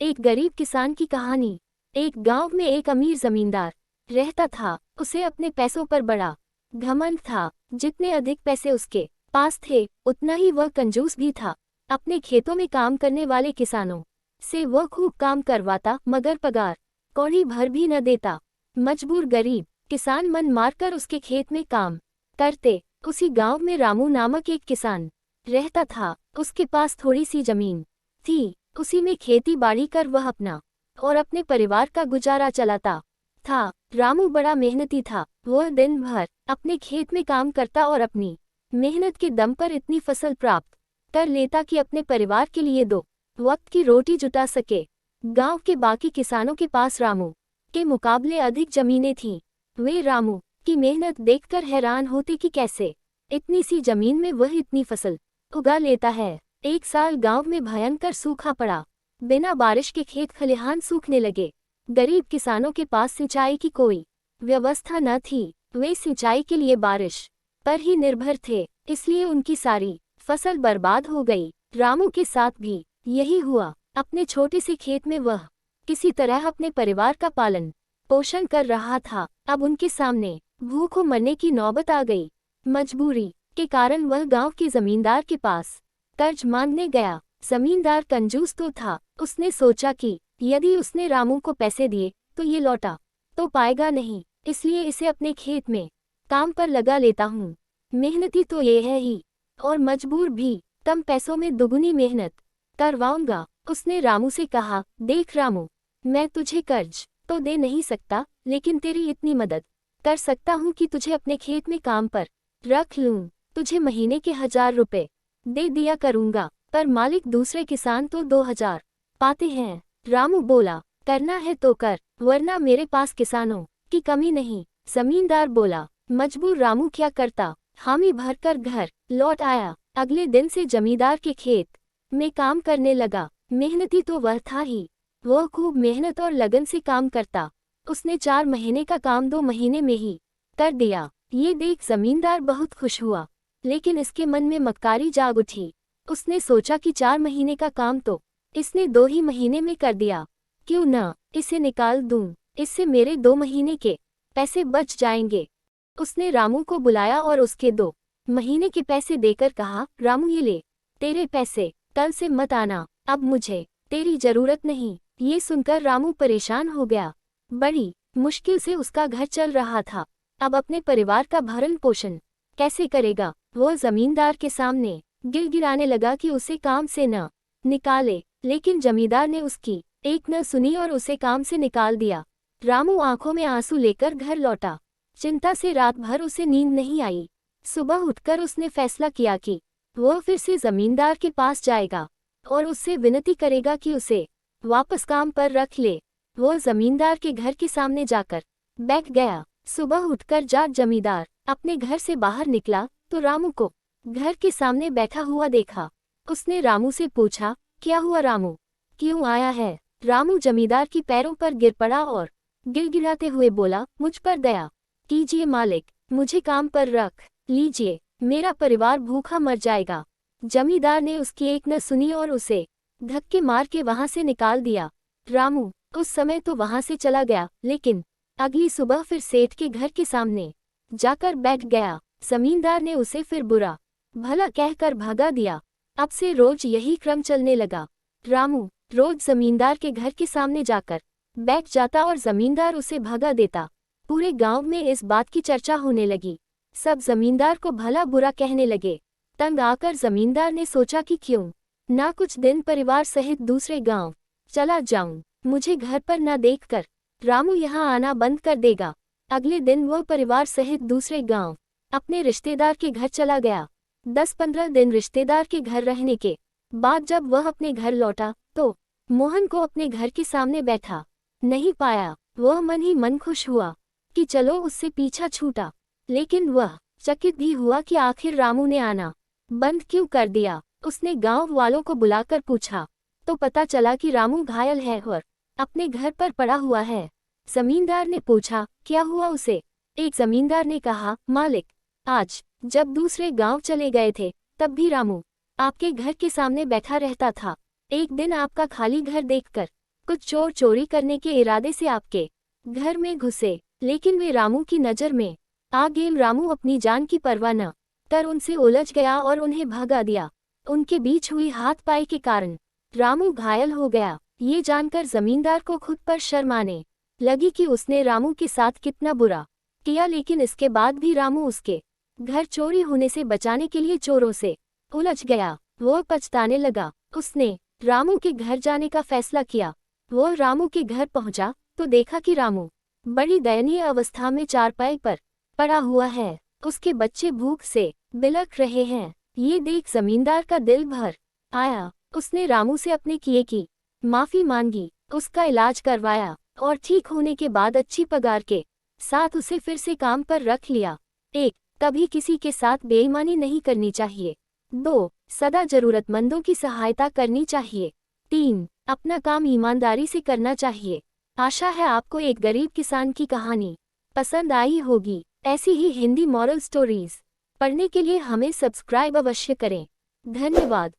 एक गरीब किसान की कहानी। एक गांव में एक अमीर जमींदार रहता था। उसे अपने पैसों पर बड़ा घमंड था। जितने अधिक पैसे उसके पास थे उतना ही वह कंजूस भी था। अपने खेतों में काम करने वाले किसानों से वह खूब काम करवाता मगर पगार कौड़ी भर भी न देता। मजबूर गरीब किसान मन मारकर उसके खेत में काम करते। उसी गांव में रामू नामक एक किसान रहता था। उसके पास थोड़ी सी जमीन थी। उसी में खेती बाड़ी कर वह अपना और अपने परिवार का गुजारा चलाता था। रामू बड़ा मेहनती था। वह दिन भर अपने खेत में काम करता और अपनी मेहनत के दम पर इतनी फसल प्राप्त कर लेता कि अपने परिवार के लिए दो वक्त की रोटी जुटा सके। गांव के बाकी किसानों के पास रामू के मुकाबले अधिक जमीनें थीं। वे रामू की मेहनत देखकर हैरान होते कि कैसे इतनी सी जमीन में वह इतनी फसल उगा लेता है। एक साल गांव में भयंकर सूखा पड़ा। बिना बारिश के खेत खलिहान सूखने लगे। गरीब किसानों के पास सिंचाई की कोई व्यवस्था न थी। वे सिंचाई के लिए बारिश पर ही निर्भर थे, इसलिए उनकी सारी फसल बर्बाद हो गई। रामू के साथ भी यही हुआ। अपने छोटे से खेत में वह किसी तरह अपने परिवार का पालन पोषण कर रहा था। अब उनके सामने भूखों मरने की नौबत आ गई। मजबूरी के कारण वह गांव के जमींदार के पास कर्ज मांगने गया। जमींदार कंजूस तो था। उसने सोचा कि यदि उसने रामू को पैसे दिए तो ये लौटा तो पाएगा नहीं, इसलिए इसे अपने खेत में काम पर लगा लेता हूँ। मेहनती तो ये है ही और मजबूर भी, कम पैसों में दुगुनी मेहनत करवाऊंगा। उसने रामू से कहा, देख रामू, मैं तुझे कर्ज तो दे नहीं सकता, लेकिन तेरी इतनी मदद कर सकता हूँ कि तुझे अपने खेत में काम पर रख लूँ। तुझे महीने के 1000 रुपए दे दिया करूँगा, पर मालिक दूसरे किसान तो 2000 पाते हैं। रामू बोला, करना है तो कर, वरना मेरे पास किसानों की कमी नहीं। जमींदार बोला। मजबूर रामू क्या करता, हामी भरकर घर लौट आया। अगले दिन से जमींदार के खेत में काम करने लगा। मेहनती तो वह था ही, वह खूब मेहनत और लगन से काम करता। उसने 4 महीने का काम 2 महीने में ही कर दिया। ये देख जमींदार बहुत खुश हुआ, लेकिन इसके मन में मक्कारी जाग उठी। उसने सोचा कि 4 महीने का काम तो इसने 2 ही महीने में कर दिया, क्यों न इसे निकाल दूं, इससे मेरे 2 महीने के पैसे बच जाएंगे। उसने रामू को बुलाया और उसके 2 महीने के पैसे देकर कहा, रामू ये ले तेरे पैसे, कल से मत आना, अब मुझे तेरी जरूरत नहीं। ये सुनकर रामू परेशान हो गया। बड़ी मुश्किल से उसका घर चल रहा था। अब अपने परिवार का भरण पोषण कैसे करेगा। वह जमींदार के सामने गिड़गिड़ाने लगा कि उसे काम से न निकाले, लेकिन जमींदार ने उसकी एक न सुनी और उसे काम से निकाल दिया। रामू आंखों में आंसू लेकर घर लौटा। चिंता से रात भर उसे नींद नहीं आई। सुबह उठकर उसने फैसला किया कि वह फिर से जमींदार के पास जाएगा और उससे विनती करेगा कि उसे वापस काम पर रख ले। वह जमींदार के घर के सामने जाकर बैठ गया। सुबह उठकर जब जमींदार अपने घर से बाहर निकला तो रामू को घर के सामने बैठा हुआ देखा। उसने रामू से पूछा, क्या हुआ रामू, क्यों आया है। रामू जमींदार की पैरों पर गिर पड़ा और गिड़गिड़ाते हुए बोला, मुझ पर दया कीजिए मालिक, मुझे काम पर रख लीजिए, मेरा परिवार भूखा मर जाएगा। जमींदार ने उसकी एक न सुनी और उसे धक्के मार के वहां से निकाल दिया। रामू उस समय तो वहां से चला गया, लेकिन अगली सुबह फिर सेठ के घर के सामने जाकर बैठ गया। जमींदार ने उसे फिर बुरा भला कहकर भगा दिया। अब से रोज यही क्रम चलने लगा। रामू रोज जमींदार के घर के सामने जाकर बैठ जाता और जमींदार उसे भगा देता। पूरे गांव में इस बात की चर्चा होने लगी। सब जमींदार को भला बुरा कहने लगे। तंग आकर जमींदार ने सोचा कि क्यों ना कुछ दिन परिवार सहित दूसरे गांव चला जाऊं, मुझे घर पर न देखकर रामू यहाँ आना बंद कर देगा। अगले दिन वह परिवार सहित दूसरे गांव अपने रिश्तेदार के घर चला गया। 10-15 दिन रिश्तेदार के घर रहने के बाद जब वह अपने घर लौटा तो मोहन को अपने घर के सामने बैठा नहीं पाया। वह मन ही मन खुश हुआ कि चलो उससे पीछा छूटा, लेकिन वह चकित भी हुआ कि आखिर रामू ने आना बंद क्यों कर दिया। उसने गांव वालों को बुलाकर पूछा तो पता चला कि रामू घायल है और अपने घर पर पड़ा हुआ है। जमींदार ने पूछा, क्या हुआ उसे। एक जमींदार ने कहा, मालिक, आज जब दूसरे गांव चले गए थे तब भी रामू आपके घर के सामने बैठा रहता था। एक दिन आपका खाली घर देखकर कुछ चोर चोरी करने के इरादे से आपके घर में घुसे, लेकिन वे रामू की नज़र में आ गए। रामू अपनी जान की परवाह न कर उनसे उलझ गया और उन्हें भगा दिया। उनके बीच हुई हाथ-पाई के कारण रामू घायल हो गया। ये जानकर जमींदार को खुद पर शर्म आने लगी कि उसने रामू के साथ कितना बुरा किया, लेकिन इसके बाद भी रामू उसके घर चोरी होने से बचाने के लिए चोरों से उलझ गया। वो पछताने लगा। उसने रामू के घर जाने का फैसला किया। वो रामू के घर पहुंचा तो देखा कि रामू बड़ी दयनीय अवस्था में चारपाई पर पड़ा हुआ है। उसके बच्चे भूख से बिलख रहे हैं। ये देख जमींदार का दिल भर आया। उसने रामू से अपने किए की माफी मांगी, उसका इलाज करवाया और ठीक होने के बाद अच्छी पगार के साथ उसे फिर से काम पर रख लिया। 1. कभी किसी के साथ बेईमानी नहीं करनी चाहिए। 2. सदा जरूरतमंदों की सहायता करनी चाहिए। 3. अपना काम ईमानदारी से करना चाहिए। आशा है आपको एक गरीब किसान की कहानी पसंद आई होगी। ऐसी ही हिंदी मॉरल स्टोरीज पढ़ने के लिए हमें सब्सक्राइब अवश्य करें। धन्यवाद।